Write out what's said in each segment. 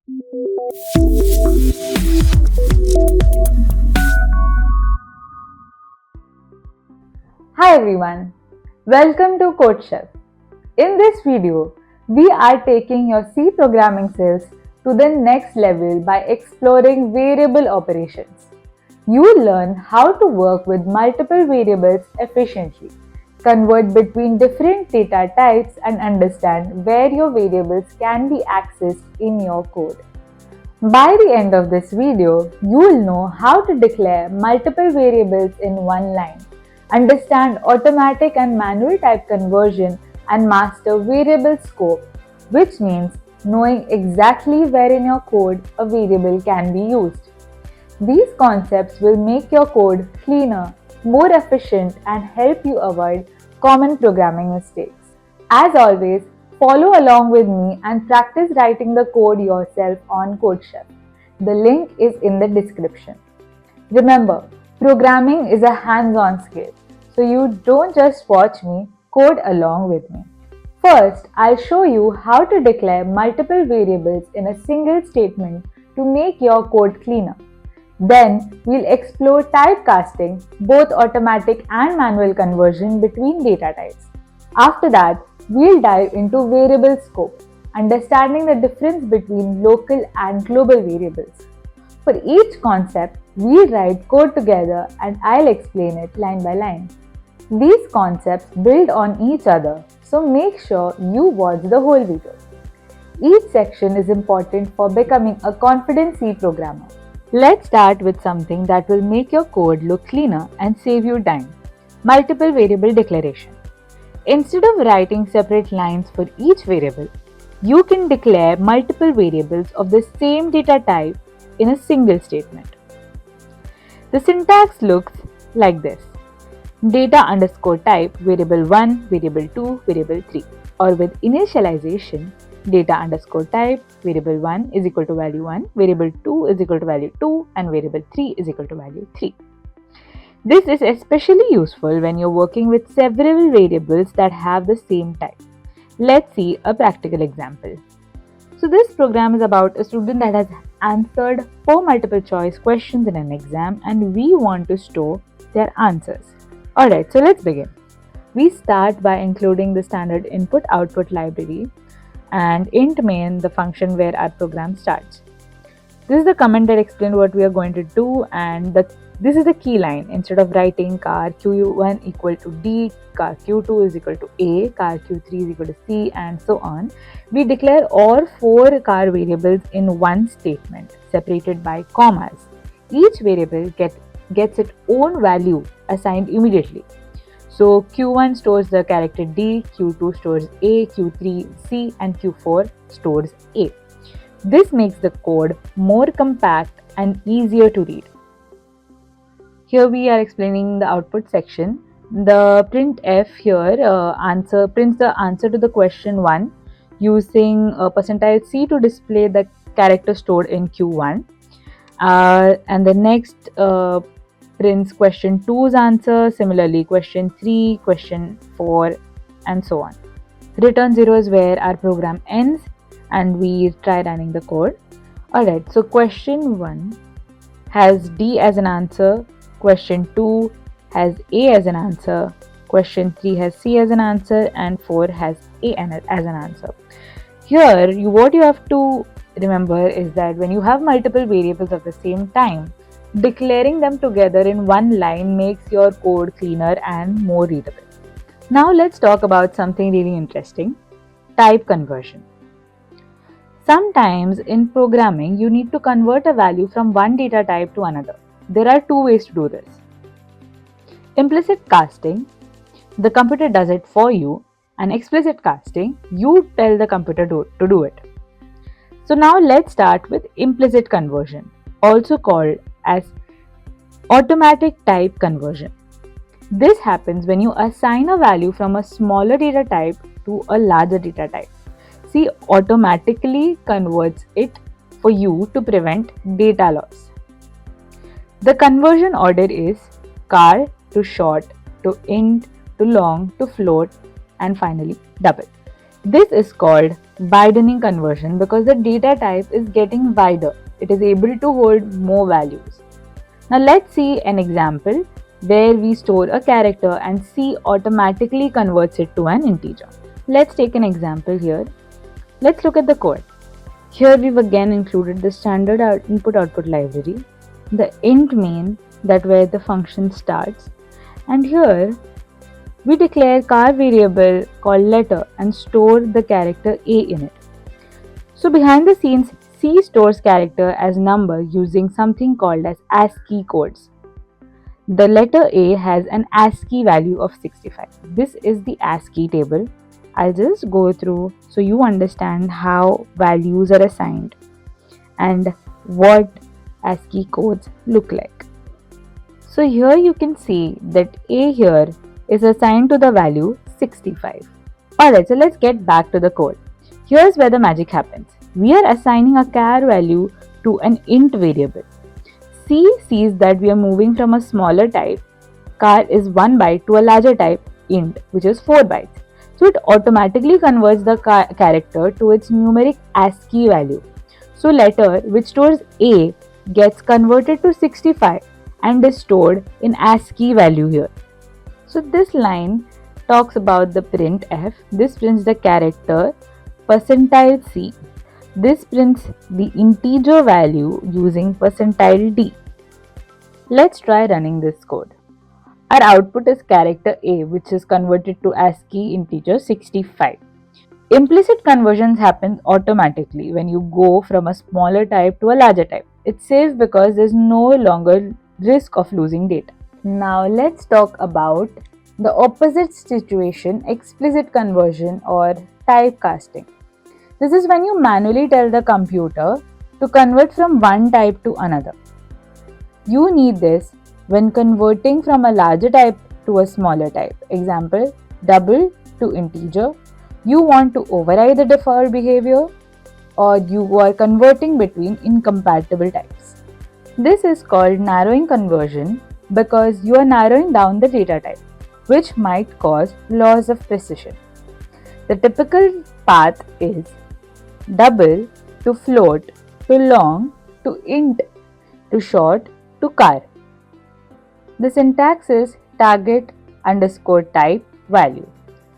Hi everyone, welcome to Code Chef. In this video, we are taking your C programming skills to the next level by exploring variable operations. You will learn how to work with multiple variables efficiently, convert between different data types, and understand where your variables can be accessed in your code. By the end of this video, you will know how to declare multiple variables in one line, understand automatic and manual type conversion, and master variable scope, which means knowing exactly where in your code a variable can be used. These concepts will make your code cleaner, more efficient, and help you avoid common programming mistakes. As always, follow along with me and practice writing the code yourself on CodeChef. The link is in the description. Remember, programming is a hands-on skill, so you don't just watch me, code along with me. First, I'll show you how to declare multiple variables in a single statement to make your code cleaner. Then, we'll explore typecasting, both automatic and manual conversion between data types. After that, we'll dive into variable scope, understanding the difference between local and global variables. For each concept, we'll write code together and I'll explain it line by line. These concepts build on each other, so make sure you watch the whole video. Each section is important for becoming a confident C programmer. Let's start with something that will make your code look cleaner and save you time. Multiple variable declaration. Instead of writing separate lines for each variable, you can declare multiple variables of the same data type in a single statement. The syntax looks like this: data underscore type variable 1, variable 2, variable 3, or with initialization, data underscore type variable 1 is equal to value 1, variable 2 is equal to value 2, and variable 3 is equal to value 3. This is especially useful when you're working with several variables that have the same type. Let's see a practical example. So this program is about a student that has answered 4 multiple choice questions in an exam and we want to store their answers. Alright, so let's begin. We start by including the standard input-output library and int main, the function where our program starts. This is the comment that explains what we are going to do, and this is the key line. Instead of writing car q1 equal to d, car q2 is equal to a, car q3 is equal to c, and so on, we declare all 4 car variables in one statement separated by commas. Each variable gets its own value assigned immediately. So Q1 stores the character D, Q2 stores A, Q3 C, and Q4 stores A. This makes the code more compact and easier to read. Here we are explaining the output section. The printf here prints the answer to the question 1 using %C to display the character stored in Q1. And the next prints question 2's answer, similarly question 3, question 4, and so on. Return 0 is where our program ends and we try running the code. Alright, so question 1 has D as an answer, question 2 has A as an answer, question 3 has C as an answer, and 4 has A as an answer. Here, what you have to remember is that when you have multiple variables of the same time, declaring them together in one line makes your code cleaner and more readable. Now let's talk about something really interesting: type conversion. Sometimes in programming, you need to convert a value from one data type to another. There are 2 ways to do this. Implicit casting, the computer does it for you, and explicit casting, you tell the computer to do it. So now let's start with implicit conversion, also called as automatic type conversion. This happens when you assign a value from a smaller data type to a larger data type. C automatically converts it for you to prevent data loss. The conversion order is char to short to int to long to float and finally double. This is called widening conversion because the data type is getting wider. It is able to hold more values. Now let's see an example where we store a character and C automatically converts it to an integer. Let's take an example here. Let's look at the code. Here we've again included the standard input-output library, the int main, that where the function starts, and here we declare char variable called letter and store the character A in it. So behind the scenes, C stores character as number using something called as ASCII codes. The letter A has an ASCII value of 65. This is the ASCII table. I'll just go through so you understand how values are assigned and what ASCII codes look like. So here you can see that A here is assigned to the value 65. Alright, so let's get back to the code. Here's where the magic happens. We are assigning a char value to an int variable. C sees that we are moving from a smaller type, char is 1 byte, to a larger type, int, which is 4 bytes. So it automatically converts the character to its numeric ASCII value. So letter, which stores A, gets converted to 65 and is stored in ASCII value here. So this line talks about the printf. This prints the character %C. This prints the integer value using %D. Let's try running this code. Our output is character A, which is converted to ASCII integer 65. Implicit conversions happen automatically when you go from a smaller type to a larger type. It's safe because there's no longer risk of losing data. Now let's talk about the opposite situation, explicit conversion or typecasting. This is when you manually tell the computer to convert from one type to another. You need this when converting from a larger type to a smaller type. Example, double to integer. You want to override the default behavior, or you are converting between incompatible types. This is called narrowing conversion because you are narrowing down the data type, which might cause loss of precision. The typical path is double to float to long to int to short to char. The syntax is target underscore type value.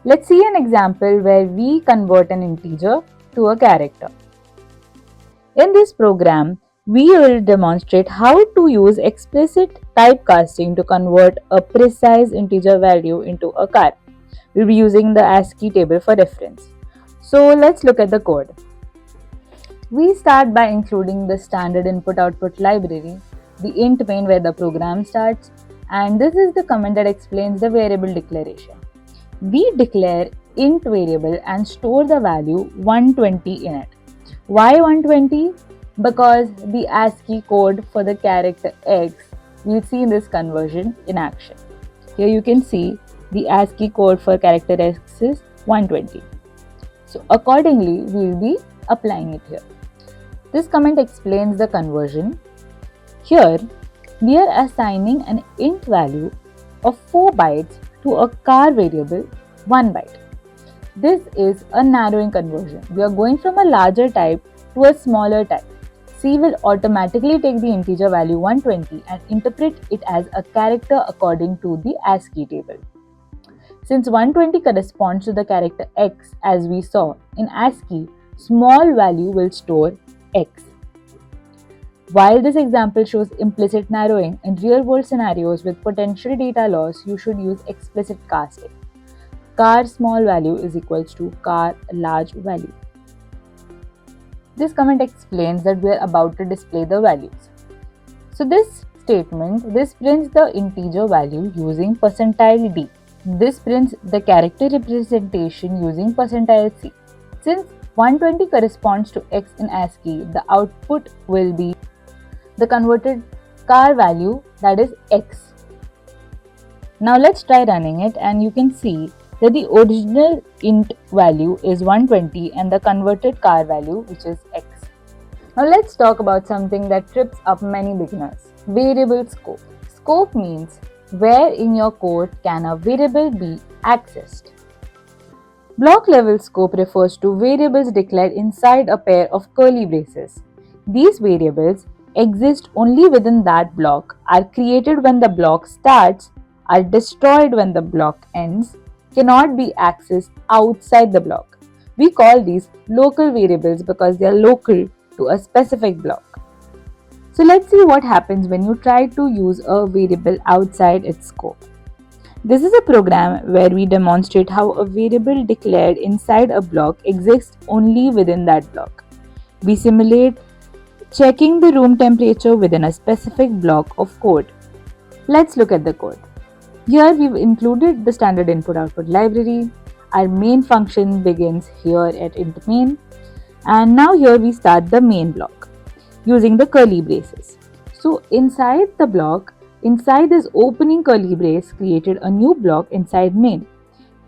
Let's see an example where we convert an integer to a character. In this program, we will demonstrate how to use explicit typecasting to convert a precise integer value into a char. We'll be using the ASCII table for reference. So let's look at the code. We start by including the standard input-output library, the int main where the program starts, and this is the comment that explains the variable declaration. We declare int variable and store the value 120 in it. Why 120? Because the ASCII code for the character X, we'll see in this conversion in action. Here you can see the ASCII code for character X is 120. So accordingly, we'll be applying it here. This comment explains the conversion. Here, we are assigning an int value of 4 bytes to a char variable 1 byte. This is a narrowing conversion. We are going from a larger type to a smaller type. C will automatically take the integer value 120 and interpret it as a character according to the ASCII table. Since 120 corresponds to the character X as we saw in ASCII, small value will store X. While this example shows implicit narrowing, in real-world scenarios with potential data loss, you should use explicit casting. Char small value is equals to char large value. This comment explains that we are about to display the values. So this statement, this prints the integer value using %D. This prints the character representation using %C. Since 120 corresponds to X in ASCII, the output will be the converted char value, that is X. Now let's try running it and you can see that the original int value is 120 and the converted char value, which is X. Now let's talk about something that trips up many beginners. Variable scope. Scope means where in your code can a variable be accessed. Block level scope refers to variables declared inside a pair of curly braces. These variables exist only within that block, are created when the block starts, are destroyed when the block ends, cannot be accessed outside the block. We call these local variables because they are local to a specific block. So let's see what happens when you try to use a variable outside its scope. This is a program where we demonstrate how a variable declared inside a block exists only within that block. We simulate checking the room temperature within a specific block of code. Let's look at the code. Here we've included the standard input-output library. Our main function begins here at int main, and now here we start the main block using the curly braces. So inside the block, inside this opening curly brace created a new block inside main.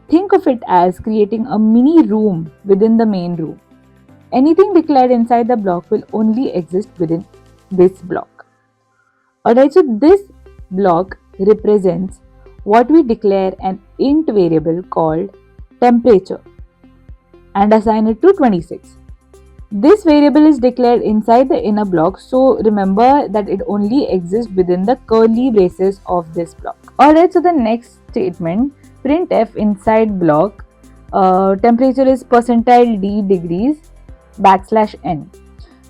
Think of it as creating a mini room within the main room. Anything declared inside the block will only exist within this block. Alright, so this block represents what we declare an int variable called temperature and assign it to 26. This variable is declared inside the inner block, so remember that it only exists within the curly braces of this block. Alright, so the next statement, printf inside block, temperature is %d degrees \n.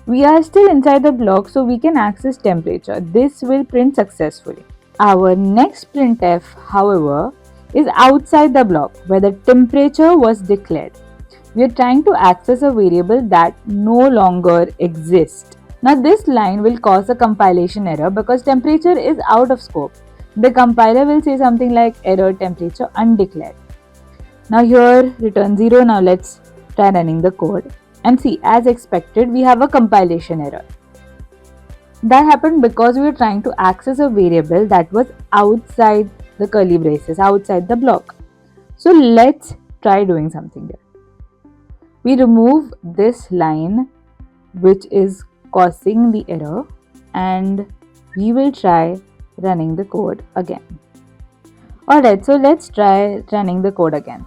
We are still inside the block, so we can access temperature. This will print successfully. Our next printf, however, is outside the block where the temperature was declared. We are trying to access a variable that no longer exists. Now this line will cause a compilation error because temperature is out of scope. The compiler will say something like error temperature undeclared. Now here return 0. Now let's try running the code and see, as expected we have a compilation error. That happened because we were trying to access a variable that was outside the curly braces, outside the block. So let's try doing something here. We remove this line which is causing the error and we will try running the code again. Alright, so let's try running the code again.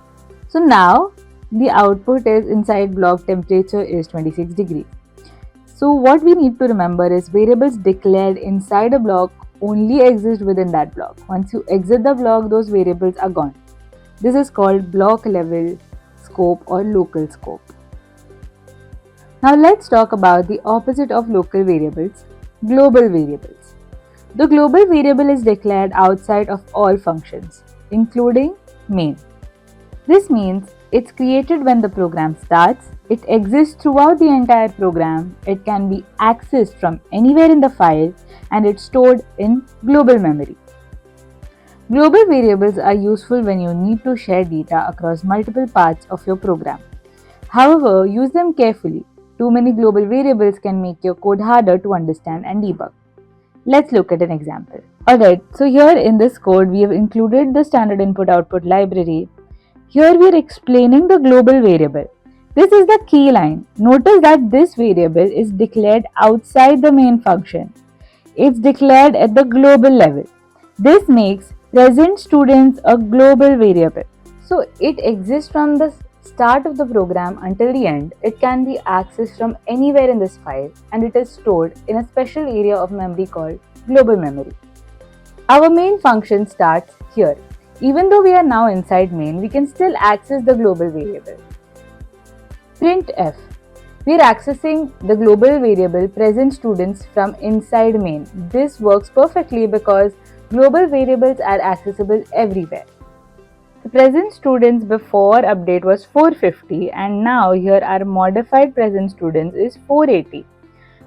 So now the output is inside block temperature is 26 degrees. So what we need to remember is variables declared inside a block only exist within that block. Once you exit the block, those variables are gone. This is called block level scope or local scope. Now let's talk about the opposite of local variables, global variables. The global variable is declared outside of all functions, including main. This means it's created when the program starts, it exists throughout the entire program, it can be accessed from anywhere in the file, and it's stored in global memory. Global variables are useful when you need to share data across multiple parts of your program. However, use them carefully. Too many global variables can make your code harder to understand and debug. Let's look at an example. Alright, so here in this code, we have included the standard input-output library. Here we are explaining the global variable. This is the key line. Notice that this variable is declared outside the main function. It's declared at the global level. This makes present students a global variable. So it exists from the start of the program until the end. It can be accessed from anywhere in this file and it is stored in a special area of memory called global memory. Our main function starts here. Even though we are now inside main, we can still access the global variable. Printf. We are accessing the global variable present students from inside main. This works perfectly because global variables are accessible everywhere. The present students before update was 450 and now here our modified present students is 480.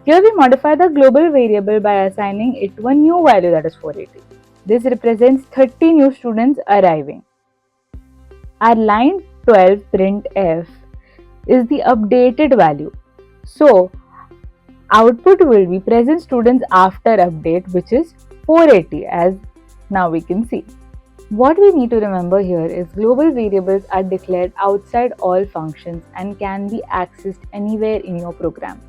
Here we modify the global variable by assigning it to a new value, that is 480. This represents 30 new students arriving. Our line 12 printf is the updated value. So output will be present students after update, which is 480, as now we can see. What we need to remember here is global variables are declared outside all functions and can be accessed anywhere in your program.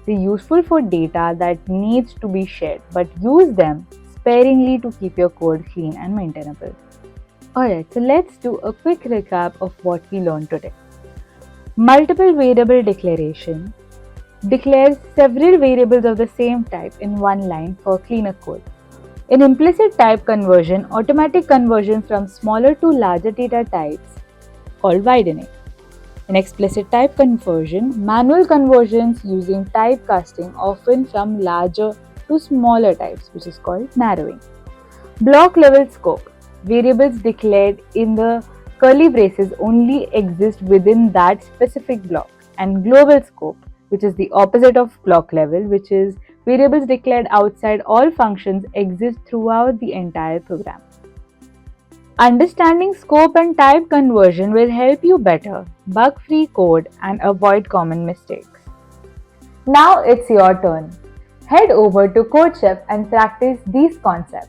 They're useful for data that needs to be shared, but use them sparingly to keep your code clean and maintainable. Alright, so let's do a quick recap of what we learned today. Multiple variable declaration declares several variables of the same type in one line for cleaner code. In implicit type conversion, automatic conversion from smaller to larger data types called widening. In explicit type conversion, manual conversions using typecasting often from larger to smaller types, which is called narrowing. Block level scope. Variables declared in the curly braces only exist within that specific block. And global scope, which is the opposite of block level, which is variables declared outside all functions exist throughout the entire program. Understanding scope and type conversion will help you better bug-free code and avoid common mistakes. Now it's your turn. Head over to CodeChef and practice these concepts.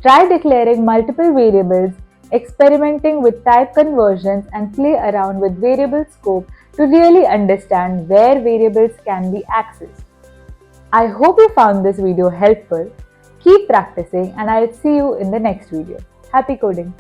Try declaring multiple variables, experimenting with type conversions, and play around with variable scope to really understand where variables can be accessed. I hope you found this video helpful. Keep practicing, and I'll see you in the next video. Happy coding!